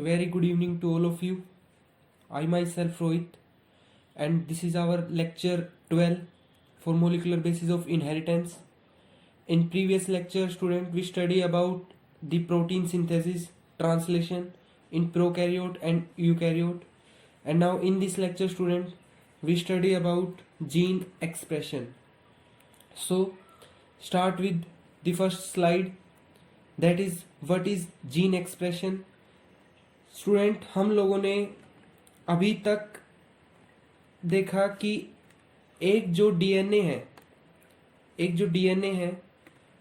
very good evening to all of you. I myself Rohit, and this is our lecture 12 for molecular basis of inheritance. In previous lecture, student, we study about the protein synthesis, translation in prokaryote and eukaryote, and now in this lecture, student, we study about gene expression. So, start with the first slide, that is what is gene expression. Student, हम लोगों ने अभी तक देखा कि एक जो DNA है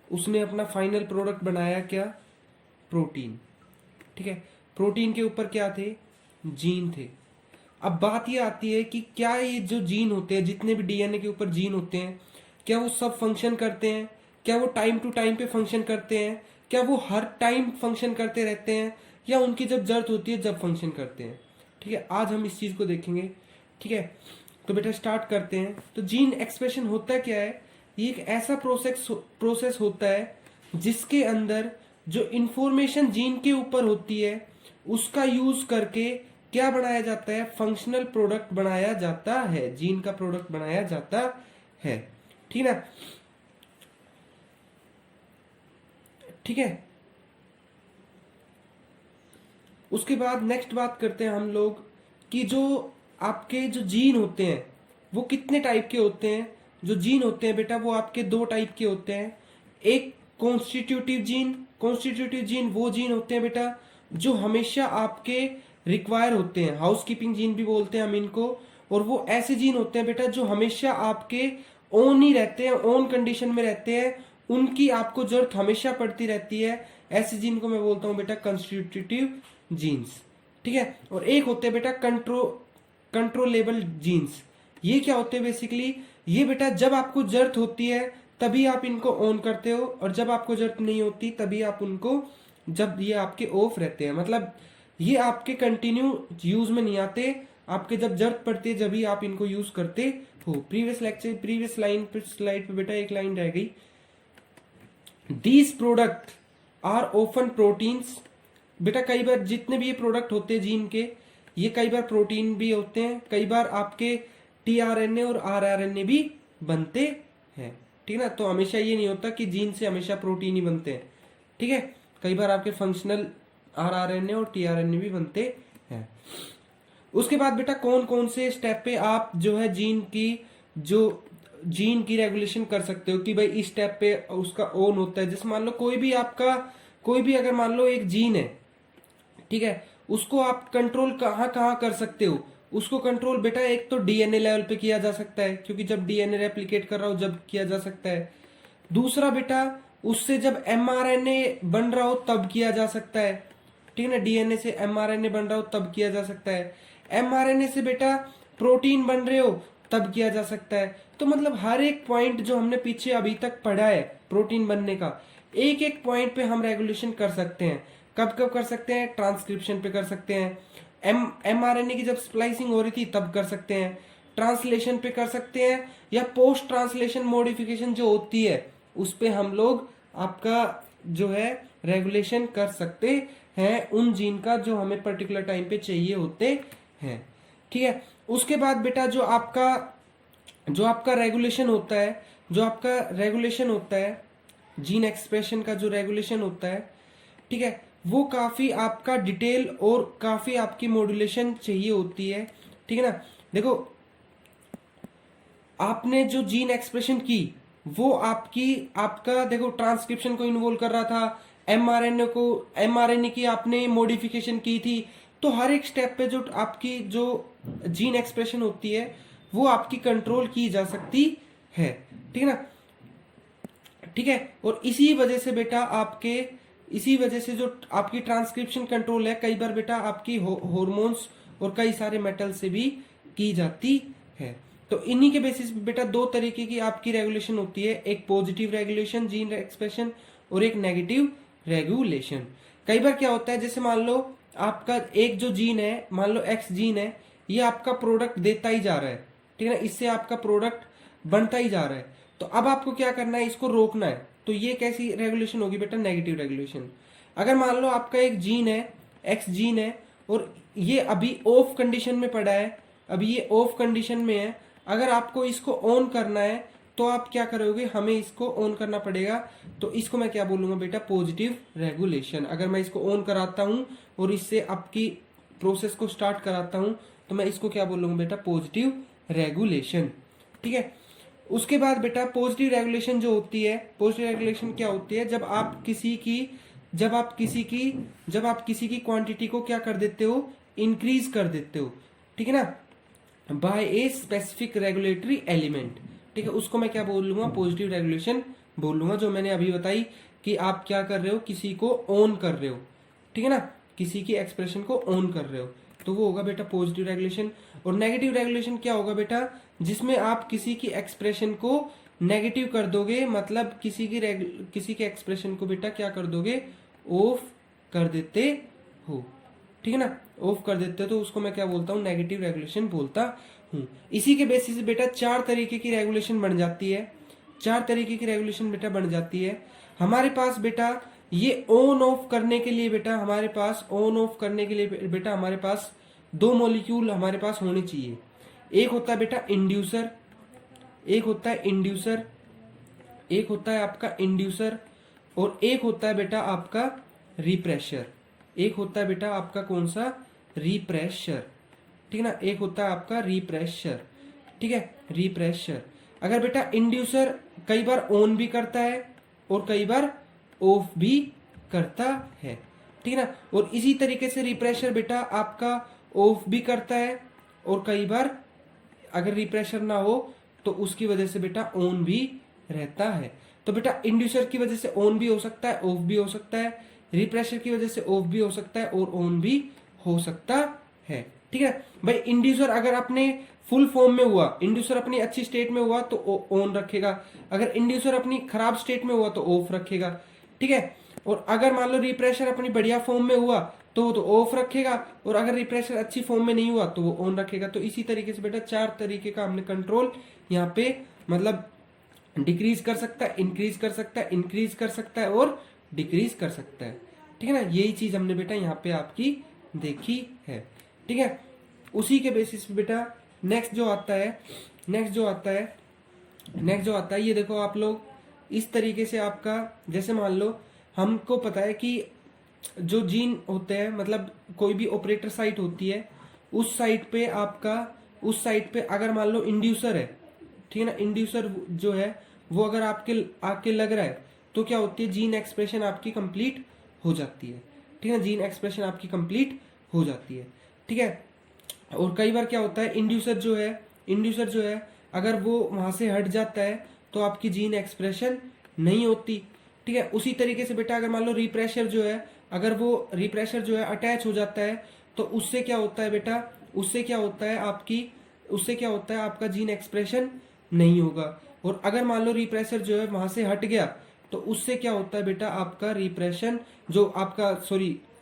उसने अपना फाइनल प्रोडक्ट बनाया क्या? प्रोटीन. ठीक है, प्रोटीन के ऊपर क्या थे? जीन थे. अब बात ये आती है कि क्या ये जो जीन होते हैं, जितने भी डीएनए के ऊपर जीन होते हैं, क्या वो सब फंक्शन करते हैं? क्या वो टाइम टू टाइम पे फंक्शन करते हैं? क्या वो हर टाइम फंक्शन करते रहते हैं, या उनकी जब जरूरत होती है जब फंक्शन करते हैं? ठीक है, आज हम इस चीज को देखेंगे. ठीक है, तो बेटा स्टार्ट करते हैं. तो जीन एक्सप्रेशन होता क्या है? ये एक ऐसा प्रोसेस होता है जिसके अंदर जो इंफॉर्मेशन जीन के ऊपर होती है उसका यूज करके क्या बनाया जाता है? फंक्शनल प्रोडक्ट बनाया जाता है, जीन का प्रोडक्ट बनाया जाता है. ठीक है, ठीक है. उसके बाद नेक्स्ट बात करते हैं हम लोग कि जो आपके जो जीन होते हैं वो कितने टाइप के होते हैं. जो जीन होते हैं बेटा वो आपके दो टाइप के होते हैं. एक कॉन्स्टिट्यूटिव जीन वो जीन होते हैं बेटा जो हमेशा आपके रिक्वायर होते हैं, हाउसकीपिंग जीन भी बोलते हैं हम इनको. और वो ऐसे जीन होते हैं बेटा जो हमेशा आपके ऑन ही रहते हैं, ऑन कंडीशन में रहते हैं, उनकी आपको जरूरत हमेशा पड़ती रहती है. ऐसे जीन को मैं बोलता हूं बेटा कंस्टिट्यूटिव जीन्स. ठीक है, और एक होते हैं बेटा कंट्रोलेबल जीन्स. ये क्या होते हैं बेसिकली? ये बेटा जब आपको जरूरत होती है तभी आप इनको ऑन करते हो, और जब आपको जरूरत नहीं होती तभी आप उनको, जब ये आपके ऑफ रहते हैं, मतलब ये आपके कंटिन्यू यूज में नहीं आते, आपके जब जरूरत पड़ती है जब ही आप इनको यूज करते हो. प्रीवियस स्लाइड पे बेटा एक लाइन रह गई. These product are often proteins. बेटा कई बार जितने भी ये प्रोडक्ट होते हैं जीन के, ये कई बार प्रोटीन भी होते हैं, कई बार आपके टीआरएनए और आरआरएनए भी बनते हैं. ठीक है ना, तो हमेशा ये नहीं होता कि जीन से हमेशा प्रोटीन ही बनते हैं. ठीक है, कई बार आपके फंक्शनल आरआरएनए और टीआरएनए भी बनते हैं. उसके बाद बेटा कौन कौन से स्टेप पे आप जो है जीन की रेगुलेशन कर सकते हो कि भाई इस स्टेप पे उसका ऑन होता है. जैसे मान लो कोई भी अगर मान लो एक जीन है, ठीक है, उसको आप कंट्रोल कहाँ कर सकते हो? उसको कंट्रोल बेटा एक तो डीएनए लेवल पे किया जा सकता है, क्योंकि जब डीएनए रेप्लिकेट कर रहा हो जब किया जा सकता है. दूसरा बेटा उससे जब एमआरएनए बन रहा हो तब किया जा सकता है. ठीक है ना, डीएनए से एमआरएनए बन रहा हो तब किया जा सकता है. एमआरएनए से बेटा प्रोटीन बन रहे हो तब किया जा सकता है. तो मतलब हर एक पॉइंट जो हमने पीछे अभी तक पढ़ा है प्रोटीन बनने का, एक एक पॉइंट पे हम रेगुलेशन कर सकते हैं. कब कब कर सकते हैं? ट्रांसक्रिप्शन पे कर सकते हैं. एमआरएनए की जब स्प्लाइसिंग हो रही थी तब कर सकते हैं. ट्रांसलेशन पे कर सकते हैं, या पोस्ट ट्रांसलेशन मॉडिफिकेशन जो होती है उस पे हम लोग आपका जो है रेगुलेशन कर सकते हैं उन जीन का जो हमें पर्टिकुलर टाइम पे चाहिए होते हैं. ठीक है, उसके बाद बेटा जो आपका रेगुलेशन होता है जीन एक्सप्रेशन का जो रेगुलेशन होता है, ठीक है, वो काफी आपका डिटेल और काफी आपकी मॉड्यूलेशन चाहिए होती है. ठीक है ना, देखो आपने जो जीन एक्सप्रेशन की वो आपका देखो ट्रांसक्रिप्शन को इन्वॉल्व कर रहा था, एमआरएनए की आपने मॉडिफिकेशन की थी. तो हर एक स्टेप पे जो आपकी जो जीन एक्सप्रेशन होती है वो आपकी कंट्रोल की जा सकती है. ठीक है ना, ठीक है. और इसी वजह से जो आपकी ट्रांसक्रिप्शन कंट्रोल है कई बार बेटा आपकी हॉर्मोन्स और कई सारे मेटल से भी की जाती है. तो इन्हीं के बेसिस पे बेटा दो तरीके की आपकी रेगुलेशन होती है, एक पॉजिटिव रेगुलेशन जीन एक्सप्रेशन और एक नेगेटिव रेगुलेशन. कई बार क्या होता है, जैसे मान लो आपका एक जो जीन है, मान लो एक्स जीन है, ये आपका प्रोडक्ट देता ही जा रहा है. ठीक है ना, इससे आपका प्रोडक्ट बनता ही जा रहा है. तो अब आपको क्या करना है? इसको रोकना है. तो ये कैसी रेगुलेशन होगी बेटा? Negative regulation. अगर मान लो आपका एक जीन है, एक्स जीन है, और ये अभी ऑफ कंडीशन में पड़ा है, अभी ये ऑफ कंडीशन में है। अगर आपको इसको ऑन करना है तो आप क्या करोगे, हमें इसको ऑन करना पड़ेगा। तो इसको मैं क्या बोलूंगा बेटा, पॉजिटिव रेगुलेशन। अगर मैं इसको ऑन कराता हूं और इससे आपकी प्रोसेस को स्टार्ट कराता हूं तो मैं इसको क्या बोलूंगा बेटा, पॉजिटिव रेगुलेशन। ठीक है। उसके बाद बेटा पॉजिटिव रेगुलेशन जो होती है, पॉजिटिव रेगुलेशन क्या होती है, जब आप किसी की क्वांटिटी को क्या कर देते हो, इंक्रीज कर देते हो। ठीक है ना, by a specific regulatory element. ठीक है, उसको मैं क्या बोल लूंगा, पॉजिटिव रेगुलेशन बोल लूंगा। जो मैंने अभी बताई कि आप क्या कर रहे हो, किसी को ऑन कर रहे हो। ठीक है ना, किसी की एक्सप्रेशन को ऑन कर रहे हो, तो वो होगा बेटा पॉजिटिव रेगुलेशन। और नेगेटिव रेगुलेशन क्या होगा बेटा, जिसमें आप किसी की एक्सप्रेशन को नेगेटिव कर दोगे, मतलब किसी के एक्सप्रेशन को बेटा क्या कर दोगे, ऑफ कर देते हो। ठीक है ना, ऑफ कर देते हो, तो उसको मैं क्या बोलता हूँ, नेगेटिव रेगुलेशन बोलता हूँ। इसी के बेसिस से बेटा 4 तरीके की रेगुलेशन बन जाती है, 4 तरीके की रेगुलेशन बेटा बन जाती है हमारे पास बेटा। ये ऑन ऑफ करने के लिए बेटा हमारे पास, ऑन ऑफ करने के लिए बेटा हमारे पास 2 मॉलिक्यूल हमारे पास होने चाहिए। एक होता है बेटा इंड्यूसर, एक होता है इंड्यूसर, एक होता है आपका इंड्यूसर, और एक होता है बेटा आपका रिप्रेशर। एक होता है बेटा आपका कौन सा, रिप्रेशर। ठीक है ना, एक होता है आपका रिप्रेशर। ठीक है, रिप्रेशर। अगर बेटा इंड्यूसर कई बार ऑन भी करता है और कई बार ऑफ भी करता है। ठीक है ना, और इसी तरीके से रिप्रेशर बेटा आपका ऑफ भी करता है और कई बार अगर रिप्रेशर ना हो तो उसकी वजह से बेटा ऑन भी रहता है। तो बेटा इंड्यूसर की वजह से ऑन भी हो सकता है, ऑफ भी हो सकता है, रिप्रेशर की वजह से ऑफ भी हो सकता है और ऑन भी हो सकता है। ठीक है भाई, इंड्यूसर अगर अपने फुल फॉर्म में हुआ, इंड्यूसर अपनी अच्छी स्टेट में हुआ तो ऑन रखेगा, अगर इंड्यूसर अपनी खराब स्टेट में हुआ तो ऑफ रखेगा। ठीक है, और अगर मान लो रिप्रेशर अपनी बढ़िया फॉर्म में हुआ तो वो तो ऑफ रखेगा, और अगर रिप्रेशर अच्छी फॉर्म में नहीं हुआ तो वो ऑन रखेगा। तो इसी तरीके से बेटा 4 तरीके का हमने कंट्रोल यहाँ पे मतलब डिक्रीज कर सकता है, इंक्रीज कर सकता है, इंक्रीज कर सकता है और डिक्रीज कर सकता है। ठीक है ना, यही चीज हमने बेटा यहाँ पे आपकी देखी है। ठीक है, उसी के बेसिस पे बेटा नेक्स्ट जो आता है ये देखो आप लोग, इस तरीके से आपका, जैसे मान लो हमको पता है कि जो जीन होते हैं, मतलब कोई भी ऑपरेटर साइट होती है, उस साइट पे अगर मान लो इंड्यूसर है, ठीक है ना, इंड्यूसर जो है वो अगर आपके लग रहा है तो क्या होती है, जीन एक्सप्रेशन आपकी कंप्लीट हो जाती है। ठीक है ना, जीन एक्सप्रेशन आपकी कंप्लीट हो जाती है। ठीक है, और कई बार क्या होता है, इंड्यूसर जो है अगर वो वहां से हट जाता है तो आपकी जीन एक्सप्रेशन नहीं होती। ठीक है, उसी तरीके से बेटा अगर मान लो रिप्रेशर जो है, अगर वो रिप्रेशर जो है अटैच हो जाता है तो उससे क्या होता है बेटा, उससे क्या होता है आपका जीन एक्सप्रेशन नहीं होगा। और अगर मान लो रिप्रेशर जो है वहां से हट गया तो उससे क्या होता है बेटा, आपका रिप्रेशन जो आपका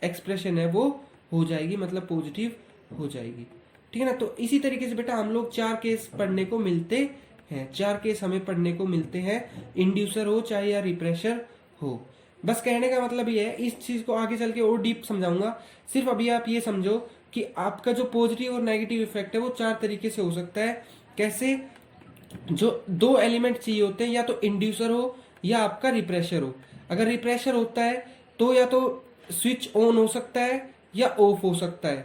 एक्सप्रेशन है वो हो जाएगी, मतलब पॉजिटिव हो जाएगी। ठीक है ना, तो इसी तरीके से बेटा हम लोग 4 केस पढ़ने को मिलते हैं, 4 केस हमें पढ़ने को मिलते हैं, इंड्यूसर हो चाहे या रिप्रेशर हो। बस कहने का मतलब ये है, इस चीज को आगे चल के और डीप समझाऊंगा। सिर्फ अभी आप ये समझो कि आपका जो पॉजिटिव और नेगेटिव इफेक्ट है वो 4 तरीके से हो सकता है। कैसे, जो 2 एलिमेंट चाहिए होते हैं, या तो इंड्यूसर हो या आपका रिप्रेशर हो। अगर रिप्रेशर होता है तो या तो स्विच ऑन हो सकता है या ऑफ हो सकता है।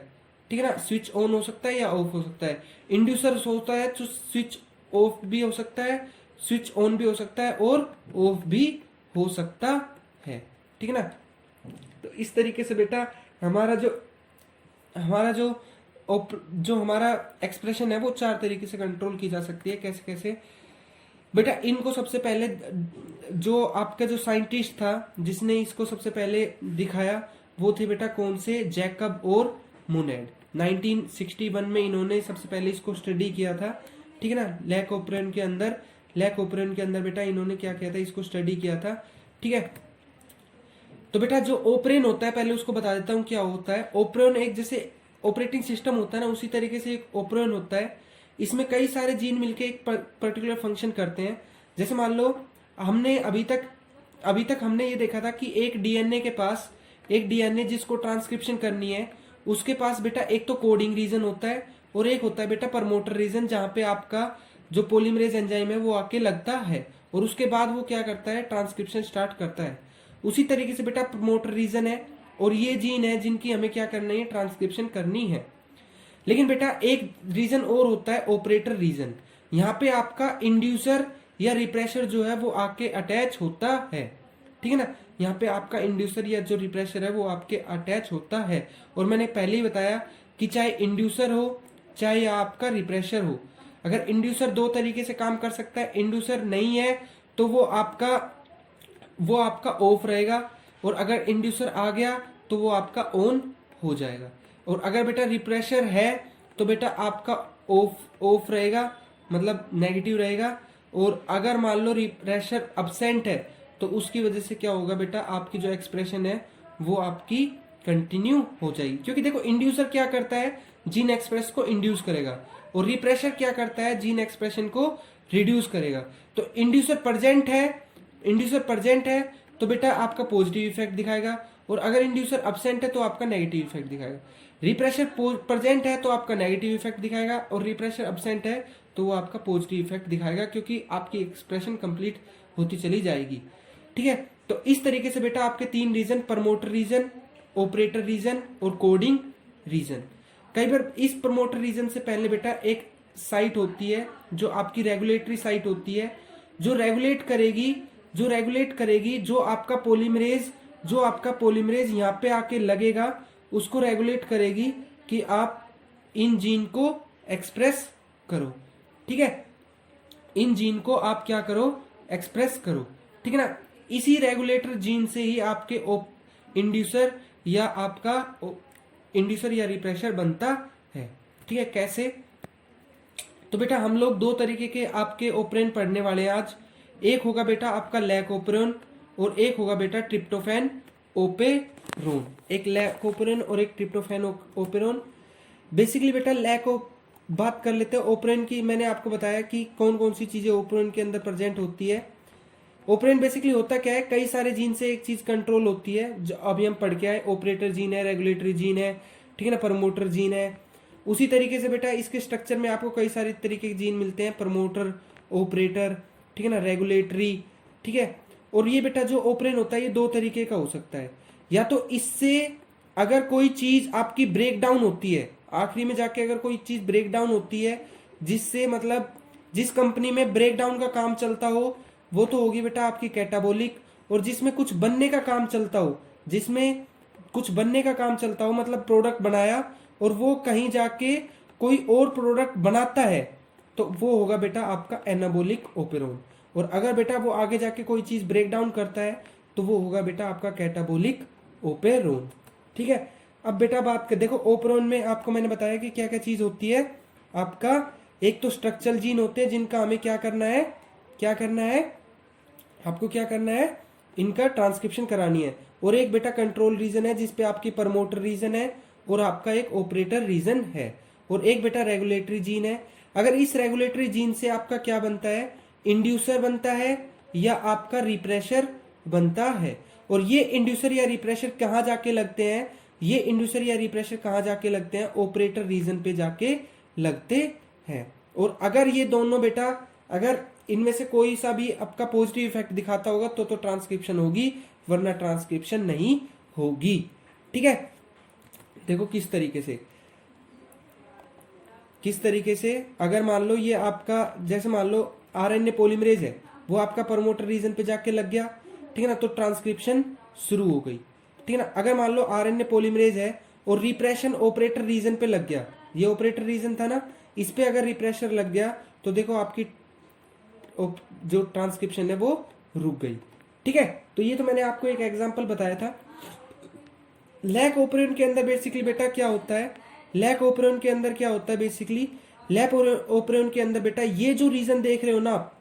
ठीक है ना, स्विच ऑन हो सकता है या ऑफ हो सकता है। इंड्यूसर होता है तो स्विच ऑफ भी हो सकता है, स्विच ऑन भी हो सकता है और ऑफ भी हो सकता है। ठीक है ना, तो इस तरीके से बेटा हमारा जो हमारा एक्सप्रेशन है वो 4 तरीके से कंट्रोल की जा सकती है। कैसे कैसे बेटा, इनको सबसे पहले जो आपका जो साइंटिस्ट था जिसने इसको सबसे पहले दिखाया वो थे बेटा कौन से, जैकब और मोनेड। 1961 में इन्होंने सबसे पहले इसको स्टडी किया था। ठीक है ना, लैक ओपरेन के अंदर बेटा इन्होंने क्या किया था, इसको स्टडी किया था। ठीक है, तो बेटा जो ओपरेन होता है पहले उसको बता देता हूं क्या होता है। ओपरेन एक जैसे ऑपरेटिंग सिस्टम होता है ना, उसी तरीके से एक ओपरेन होता है। इसमें कई सारे जीन मिलके एक पर्टिकुलर फंक्शन करते हैं। जैसे मान लो हमने अभी तक हमने ये देखा था कि एक डीएनए जिसको ट्रांसक्रिप्शन करनी है उसके पास बेटा एक तो कोडिंग रीजन होता है और एक होता है बेटा प्रमोटर रीजन, जहां पे आपका जो पॉलीमरेज एंजाइम है वो आके लगता है और उसके बाद वो क्या करता है, ट्रांसक्रिप्शन स्टार्ट करता है। उसी तरीके से बेटा प्रमोटर रीजन है और ये जीन है जिनकी हमें क्या करनी है, ट्रांसक्रिप्शन करनी है। लेकिन बेटा एक रीजन और होता है ऑपरेटर रीजन, यहाँ पे आपका इंड्यूसर या रिप्रेशर जो है वो आके अटैच होता है, ठीक है ना। यहाँ पे आपका इंड्यूसर या जो रिप्रेशर है वो आपके अटैच होता है। और मैंने पहले ही बताया कि चाहे इंड्यूसर हो चाहे आपका रिप्रेशर हो, अगर इंड्यूसर दो तरीके से काम कर सकता है, इंड्यूसर नहीं है तो वो आपका ऑफ रहेगा, और अगर इंड्यूसर आ गया तो वो आपका ऑन हो जाएगा। और अगर बेटा रिप्रेशर है तो बेटा आपका ऑफ रहेगा, मतलब नेगेटिव रहेगा। और अगर मान लो रिप्रेशर अब्सेंट है तो उसकी वजह से क्या होगा बेटा, आपकी जो एक्सप्रेशन है वो आपकी कंटिन्यू हो जाएगी। क्योंकि देखो इंड्यूसर क्या करता है, जीन एक्सप्रेस को इंड्यूस करेगा, और रिप्रेशर क्या करता है, जीन एक्सप्रेशन को रिड्यूस करेगा। तो इंड्यूसर प्रेजेंट है तो बेटा आपका पॉजिटिव इफेक्ट दिखाएगा, और अगर इंड्यूसर अब्सेंट है तो आपका नेगेटिव इफेक्ट दिखाएगा। रिप्रेशर प्रेजेंट है तो आपका नेगेटिव इफेक्ट दिखाएगा, और रिप्रेशर अब्सेंट है तो वो आपका पॉजिटिव इफेक्ट दिखाएगा, क्योंकि आपकी एक्सप्रेशन कंप्लीट होती चली जाएगी, ठीक है। तो इस तरीके से बेटा आपके तीन region, promoter region, operator region और कोडिंग रीजन। कई बार इस प्रमोटर रीजन से पहले बेटा एक साइट होती है जो आपकी रेगुलेटरी साइट होती है, जो रेगुलेट करेगी जो आपका पॉलीमरेज यहाँ पे आके लगेगा, उसको रेगुलेट करेगी कि आप इन जीन को एक्सप्रेस करो, ठीक है। इन जीन को आप क्या करो, एक्सप्रेस करो, ठीक है ना। इसी रेगुलेटर जीन से ही आपके इंड्यूसर या रिप्रेशर बनता है, ठीक है। कैसे, तो बेटा हम लोग दो तरीके के आपके ओपरेन पढ़ने वाले हैं आज। एक होगा बेटा आपका लैक ओपरेन और एक होगा बेटा ट्रिप्टोफैन ओपेरोन। एक लैक ओपरेन और एक ट्रिप्टोफैन ओपेरोन। बेसिकली बेटा बात कर लेते हैं ओपरेन की। मैंने आपको बताया कि कौन कौन सी चीजें ओपरेन के अंदर प्रेजेंट होती है। ओपरेन बेसिकली होता क्या है, कई सारे जीन से एक चीज कंट्रोल होती है, जो अभी हम पढ़ के आए। ऑपरेटर जीन है, रेगुलेटरी जीन है, ठीक है ना, प्रमोटर जीन है। उसी तरीके से बेटा इसके स्ट्रक्चर में आपको कई सारे तरीके के जीन मिलते हैं, प्रमोटर, ऑपरेटर, ठीक है ना, रेगुलेटरी, ठीक है। और ये बेटा जो ओपरेन होता है ये दो तरीके का हो सकता है, या तो इससे अगर कोई चीज आपकी ब्रेक डाउन होती है, आखिरी में जाके अगर कोई चीज ब्रेक डाउन होती है, जिससे मतलब जिस कंपनी में ब्रेक डाउन का काम चलता हो वो तो होगी बेटा आपकी कैटाबोलिक। और जिसमें कुछ बनने का काम चलता हो, मतलब प्रोडक्ट बनाया और वो कहीं जाके कोई और प्रोडक्ट बनाता है, तो वो होगा बेटा आपका एनाबोलिक ओपेरोन। और अगर बेटा वो आगे जाके कोई चीज ब्रेक डाउन करता है तो वो होगा बेटा आपका कैटाबोलिक ओपेरोन, ठीक है। अब बेटा बात कर देखो, ओपेरोन में आपको मैंने बताया कि क्या क्या चीज होती है। आपका एक तो स्ट्रक्चरल जीन होते हैं जिनका हमें क्या करना है, इनका ट्रांसक्रिप्शन करानी है। और एक बेटा कंट्रोल रीजन है जिसपे आपकी प्रमोटर रीजन है और आपका एक ऑपरेटर रीजन है। और एक बेटा रेगुलेटरी जीन है। अगर इस रेगुलेटरी जीन से आपका क्या बनता है, इंड्यूसर बनता है या आपका रिप्रेशर बनता है। और ये इंड्यूसर या रिप्रेशर कहाँ जाके लगते हैं, ऑपरेटर रीजन पे जाके लगते हैं। और अगर ये दोनों बेटा, अगर इनमें से कोई सा भी आपका पॉजिटिव इफेक्ट दिखाता होगा तो ट्रांसक्रिप्शन होगी, वरना ट्रांसक्रिप्शन नहीं होगी, ठीक है। देखो किस तरीके से अगर मान लो ये आपका, जैसे मान लो आरएनए पॉलीमरेज है, वो आपका प्रमोटर रीजन पे जाके लग गया, ठीक है ना, तो ट्रांसक्रिप्शन शुरू हो गई, ठीक है ना। अगर मान लो आरएनए पॉलीमरेज है और रिप्रेशन ऑपरेटर रीजन पे लग गया, ये ऑपरेटर रीजन था ना, इस पे अगर रिप्रेशर लग गया तो देखो आपकी जो ट्रांसक्रिप्शन है वो रुक गई, ठीक है। तो ये तो मैंने आपको एक एग्जांपल बताया था। लैक ओपरेन के अंदर बेसिकली बेटा क्या होता है, लैक ओपरेन के अंदर बेटा ये जो रीजन देख रहे हो ना आप,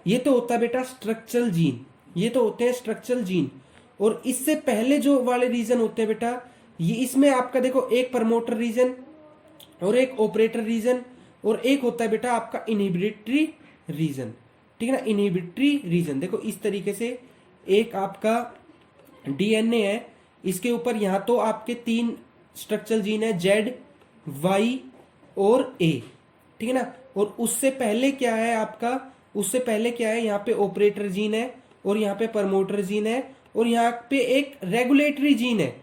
ये तो होता है बेटा स्ट्रक्चरल जीन। और इससे पहले जो वाले रीजन होते हैं बेटा, ये इसमें आपका देखो एक प्रमोटर रीजन और एक ऑपरेटर रीजन और एक होता है बेटा आपका इनहिबिटरी रीजन, ठीक है ना। इनहिबिटरी रीजन देखो इस तरीके से, एक आपका डीएनए है, इसके ऊपर यहाँ तो आपके 3 स्ट्रक्चरल जीन है, जेड, वाई और ए, ठीक है ना। और उससे पहले क्या है आपका, उससे पहले क्या है, यहाँ पे ऑपरेटर जीन है और यहाँ पे प्रमोटर जीन है और यहाँ पे एक रेगुलेटरी जीन है।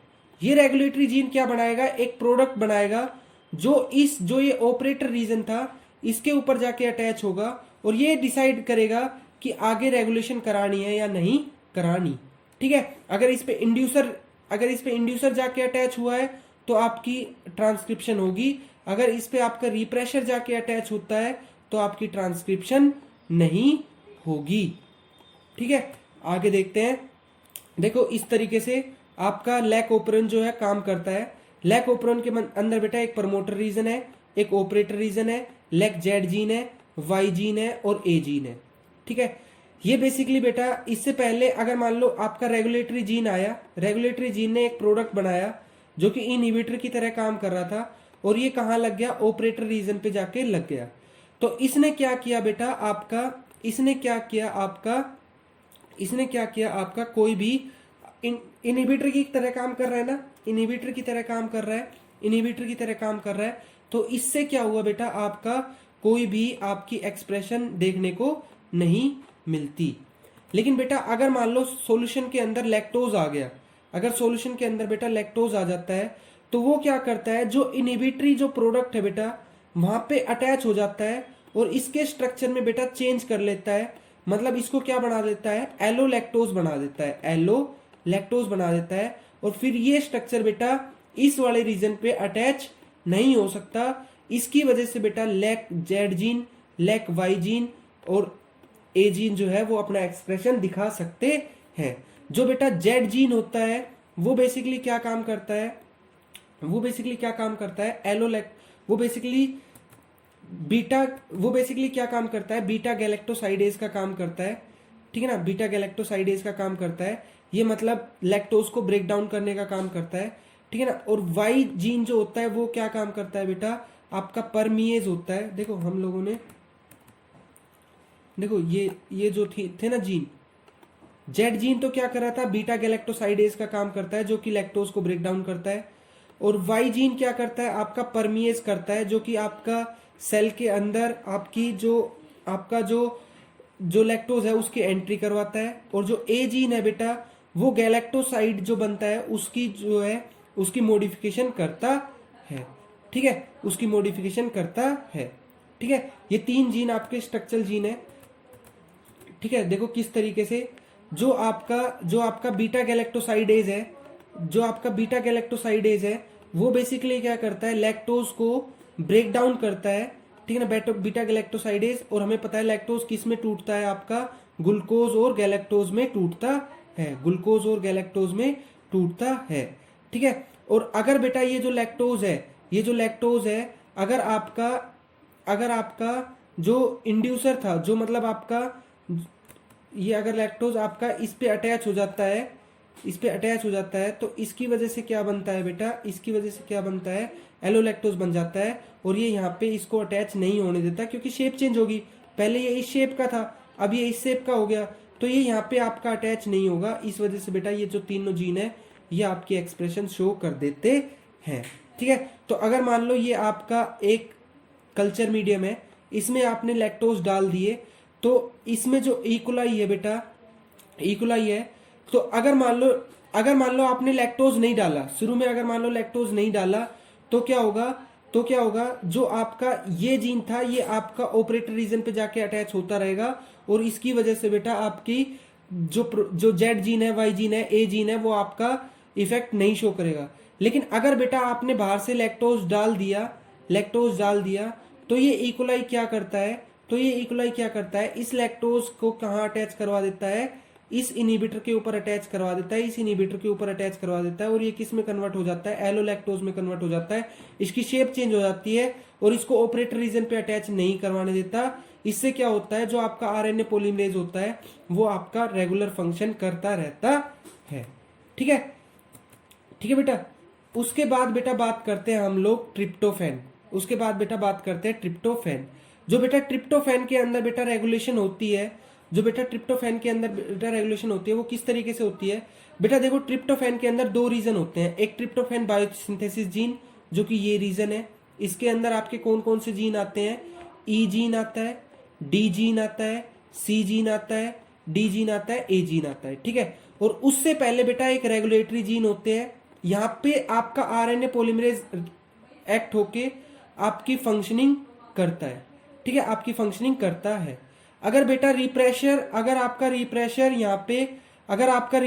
ये रेगुलेटरी जीन क्या बनाएगा, एक प्रोडक्ट बनाएगा जो ये ऑपरेटर रीजन था इसके ऊपर जाके अटैच होगा और ये डिसाइड करेगा कि आगे रेगुलेशन करानी है या नहीं करानी, ठीक है। अगर इस पे इंड्यूसर जाके अटैच हुआ है तो आपकी ट्रांसक्रिप्शन होगी, अगर इस पे आपका रिप्रेशर जाके अटैच होता है तो आपकी ट्रांसक्रिप्शन नहीं होगी, ठीक है। आगे देखते हैं। देखो इस तरीके से आपका लैक ओपरन जो है काम करता है। लैक ओपरन के अंदर बेटा एक प्रमोटर रीजन है, एक ऑपरेटर रीजन है, लैक जेड जीन है, वाई जीन है और ए जीन है, ठीक है। ये बेसिकली बेटा इससे पहले अगर मान लो आपका रेगुलेटरी जीन आया, रेगुलेटरी जीन ने एक प्रोडक्ट बनाया जो कि इनहिबिटर की तरह काम कर रहा था और ये कहाँ लग गया, ऑपरेटर रीजन पे जाके लग गया। तो इसने क्या किया बेटा आपका, इसने क्या किया आपका कोई भी इनहिबिटर की तरह काम कर रहा है ना, इनहिबिटर की तरह काम कर रहा है। तो इससे क्या हुआ बेटा, आपका कोई भी आपकी एक्सप्रेशन देखने को नहीं मिलती। लेकिन बेटा अगर मान लो सॉल्यूशन के अंदर लैक्टोज आ गया, अगर सॉल्यूशन के अंदर बेटा लैक्टोज आ जाता है तो वो क्या करता है, जो इनहिबिटरी जो प्रोडक्ट है बेटा वहां पे अटैच हो जाता है और इसके स्ट्रक्चर में बेटा चेंज कर लेता है। मतलब इसको क्या बना देता है, एलो लैक्टोज बना देता है और फिर ये स्ट्रक्चर बेटा इस वाले रीजन पे अटैच नहीं हो सकता। इसकी वजह से बेटा lac Z gene, lac Y gene और ए जीन जो है वो अपना एक्सप्रेशन दिखा सकते हैं। जो बेटा जेड जीन होता है वो बेसिकली क्या काम करता है, बीटा गैलेक्टोसाइडेज का काम करता है, ठीक है ना, बीटा गैलेक्टोसाइडेज का काम करता है। ये मतलब लैक्टोज को ब्रेक डाउन करने का काम करता है, ठीक है ना। और वाई जीन जो होता है वो क्या काम करता है बेटा, आपका परमिएज होता है। देखो हम लोगों ने देखो ये जो थे ना जीन, जेड जीन तो क्या कर रहा था, बीटा गैलेक्टोसाइडेज का काम करता है जो कि लैक्टोज को ब्रेक डाउन करता है। और वाई जीन क्या करता है, आपका परमिएज करता है जो कि आपका सेल के अंदर आपकी जो लैक्टोज है उसकी एंट्री करवाता है। और जो ए जीन है बेटा वो गैलेक्टोसाइड जो बनता है उसकी जो है उसकी मॉडिफिकेशन करता है, ठीक है, उसकी मॉडिफिकेशन करता है, ठीक है। ये 3 जीन आपके स्ट्रक्चरल जीन है, ठीक है। देखो किस तरीके से जो आपका बीटा गैलेक्टोसाइडेज है वो बेसिकली क्या करता है, लैक्टोज को ब्रेक डाउन करता है, ठीक है ना, बीटा गैलेक्टोसाइडेज। और हमें पता है लैक्टोज किस में टूटता है, आपका ग्लूकोज और गैलेक्टोज में टूटता है, ठीक है। और अगर बेटा ये जो लैक्टोज है अगर आपका जो इंड्यूसर था, जो मतलब आपका ये अगर लैक्टोज आपका इस पे अटैच हो जाता है तो इसकी वजह से क्या बनता है बेटा, एलो लैक्टोज बन जाता है। और ये यहाँ पे इसको अटैच नहीं होने देता क्योंकि शेप चेंज होगी, पहले ये इस शेप का था अब ये इस शेप का हो गया, तो ये यहाँ पे आपका अटैच नहीं होगा। इस वजह से बेटा ये जो तीनों जीन है ये आपकी एक्सप्रेशन शो कर देते हैं, ठीक है। तो अगर मान लो ये आपका एक कल्चर मीडियम है, इसमें आपने लैक्टोज डाल दिए तो इसमें जो इकोलाई है बेटा, तो अगर मान लो आपने लैक्टोज नहीं डाला शुरू में, अगर मान लो लैक्टोज नहीं डाला तो क्या होगा, जो आपका ये जीन था ये आपका ऑपरेटर रीजन पे जाके अटैच होता रहेगा और इसकी वजह से बेटा आपकी जो जेड जीन है, वाई जीन है, ए जीन है वो आपका इफेक्ट नहीं शो करेगा। लेकिन अगर बेटा आपने बाहर से लैक्टोज डाल दिया तो ये इकोलाई क्या करता है, इस लैक्टोज को कहाँ अटैच करवा देता है, इस इनहिबिटर के ऊपर अटैच करवा देता है, और ये किस में कन्वर्ट हो जाता है, एलो लैक्टोज में कन्वर्ट हो जाता है। इसकी शेप चेंज हो जाती है और इसको ऑपरेटर रीजन पे अटैच नहीं करवाने देता। इससे क्या होता है, जो आपका आरएनए पॉलीमरेज होता है वो आपका रेगुलर फंक्शन करता रहता है, ठीक है बेटा। उसके बाद बेटा बात करते हैं हम लोग ट्रिप्टोफैन। जो बेटा ट्रिप्टोफैन के अंदर बेटा रेगुलेशन होती है जो बेटा ट्रिप्टोफैन के अंदर बेटा रेगुलेशन होती है वो किस तरीके से होती है बेटा? देखो, ट्रिप्टोफैन के अंदर दो रीजन होते हैं। एक ट्रिप्टोफैन बायोसिंथेसिस जीन, जो कि ये रीजन है। इसके अंदर आपके कौन कौन से जीन आते हैं? ई जीन आता है, डी जीन आता है, सी जीन आता है, डी जीन आता है, ए जीन आता है। ठीक है, और उससे पहले बेटा एक रेगुलेटरी जीन होते हैं। यहाँ पे आपका आरएनए पॉलीमरेज एक्ट होके आपकी फंक्शनिंग करता है। ठीक है, आपकी फंक्शनिंग करता है। अगर बेटा रिप्रेशर, अगर आपका रिप्रेशर यहाँ पे, अगर आपका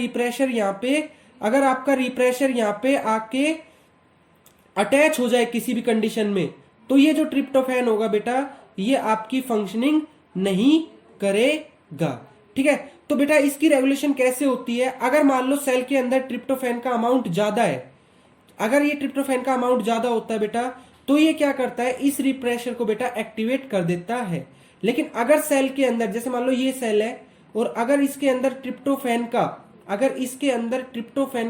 रिप्रेशर यहाँ पे आके अटैच हो जाए किसी भी कंडीशन में, तो ये जो ट्रिप्टोफैन होगा बेटा, ये आपकी फंक्शनिंग नहीं करेगा। ठीक है, तो बेटा इसकी रेगुलेशन कैसे होती है? अगर मान लो सेल के अंदर ट्रिप्टोफैन का अमाउंट ज्यादा है, अगर ये ट्रिप्टोफैन का अमाउंट ज्यादा होता है बेटा, तो ये क्या करता है? इस रिप्रेशर को बेटा एक्टिवेट कर देता है। लेकिन अगर सेल के अंदर, जैसे मान लो ये सेल है और अगर इसके अंदर ट्रिप्टोफैन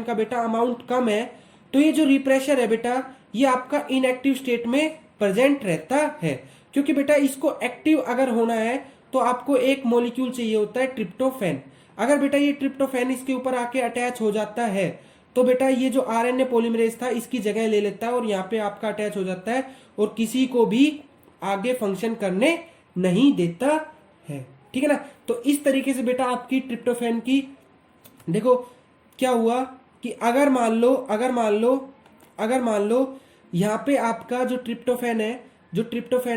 का बेटा अमाउंट कम है, तो ये जो रिप्रेशर है बेटा, ये आपका इनएक्टिव स्टेट में प्रेजेंट रहता है। क्योंकि बेटा इसको एक्टिव अगर होना है तो आपको एक मॉलिक्यूल चाहिए होता है ट्रिप्टोफैन। अगर बेटा ये ट्रिप्टोफैन इसके ऊपर आके अटैच हो जाता है, तो बेटा ये जो आरएनए पॉलीमरेज था इसकी जगह ले लेता है और यहाँ पे आपका अटैच हो जाता है और किसी को भी आगे फंक्शन करने नहीं देता है। ठीक है ना? तो इस तरीके से बेटा आपकी ट्रिप्टोफैन की, देखो क्या हुआ कि अगर मान लो यहाँ पे आपका जो ट्रिप्टोफैन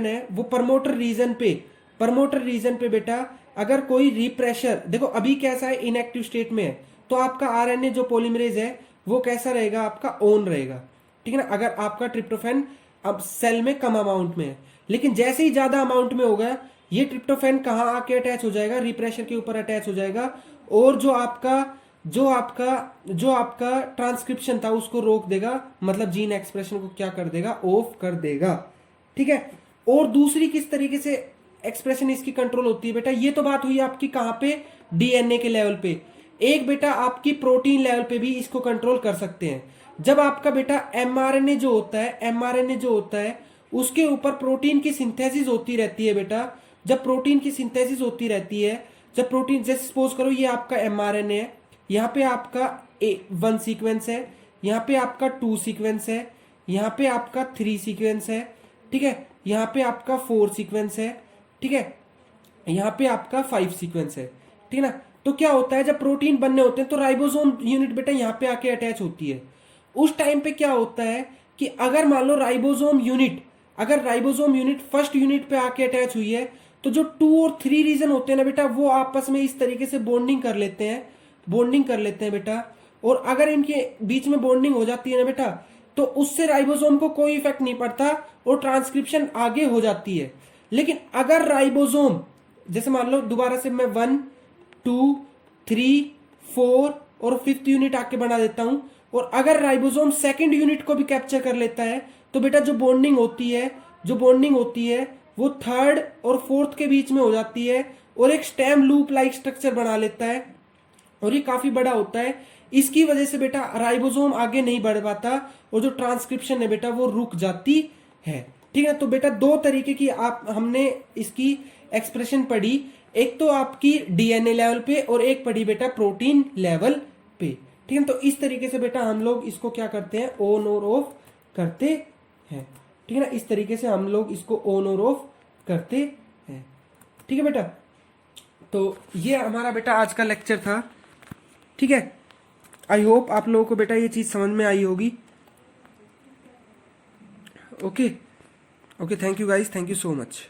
है वो प्रमोटर रीजन पे बेटा अगर कोई रिप्रेशर, देखो अभी कैसा है, इनएक्टिव स्टेट में है, तो आपका आरएनए जो पॉलीमरेज है वो कैसा रहेगा? आपका ऑन रहेगा। ठीक है ना? अगर आपका ट्रिप्टोफैन अब सेल में कम अमाउंट में है, लेकिन जैसे ही ज्यादा अमाउंट में होगा, ये ट्रिप्टोफैन कहाँ आके अटैच हो जाएगा? रिप्रेशर के ऊपर अटैच हो जाएगा और जो आपका ट्रांसक्रिप्शन था उसको रोक देगा, मतलब जीन एक्सप्रेशन को क्या कर देगा? ऑफ कर देगा। ठीक है, और दूसरी किस तरीके से एक्सप्रेशन इसकी कंट्रोल होती है बेटा? ये तो बात हुई आपकी कहाँ पे? डीएनए के लेवल पे। एक बेटा आपकी प्रोटीन लेवल पे भी इसको कंट्रोल कर सकते हैं। जब आपका बेटा एमआरएनए जो होता है उसके ऊपर प्रोटीन की सिंथेसिस होती रहती है बेटा। जब प्रोटीन की सिंथेसिस होती रहती है, जब प्रोटीन, जैसे सपोज करो ये आपका एमआरएनए है, यहाँ पे आपका 1 सीक्वेंस है, यहाँ पे आपका 2 सीक्वेंस है, यहाँ पे आपका 3 सीक्वेंस है। ठीक है, यहाँ पे आपका 4 सीक्वेंस है। ठीक है, यहाँ पे आपका 5 सीक्वेंस है। ठीक है ना? तो क्या होता है, जब प्रोटीन बनने होते हैं तो राइबोसोम यूनिट बेटा यहाँ पे आके अटैच होती है। उस टाइम पे क्या होता है कि अगर मान लो राइबोसोम यूनिट फर्स्ट यूनिट पे आके अटैच हुई है, तो जो 2 और 3 रीजन होते हैं ना बेटा, वो आपस में इस तरीके से बॉन्डिंग कर लेते हैं बेटा। और अगर इनके बीच में बॉन्डिंग हो जाती है ना बेटा, तो उससे राइबोसोम को कोई इफेक्ट नहीं पड़ता और ट्रांसक्रिप्शन आगे हो जाती है। लेकिन अगर राइबोसोम, जैसे मान लो दोबारा से मैं 1, 2, 3, 4 और 5th यूनिट आके बना देता हूं, और अगर राइबोसोम सेकंड यूनिट को भी कैप्चर कर लेता है, तो बेटा जो बॉन्डिंग होती है वो 3rd और 4th के बीच में हो जाती है और एक स्टेम लूप लाइक स्ट्रक्चर बना लेता है और ये काफी बड़ा होता है। इसकी वजह से बेटा राइबोसोम आगे नहीं बढ़ पाता और जो ट्रांसक्रिप्शन है बेटा वो रुक जाती है। ठीक है, तो बेटा 2 तरीके की हमने इसकी एक्सप्रेशन पढ़ी, एक तो आपकी डीएनए लेवल पे और एक पढ़ी बेटा प्रोटीन लेवल पे। ठीक है, तो इस तरीके से बेटा हम लोग इसको क्या करते हैं? ऑन और ऑफ करते हैं। ठीक है ना? इस तरीके से हम लोग इसको ऑन और ऑफ करते हैं। ठीक है बेटा, तो ये हमारा बेटा आज का लेक्चर था। ठीक है, आई होप आप लोगों को बेटा ये चीज समझ में आई होगी। Okay, thank you guys, thank you so much.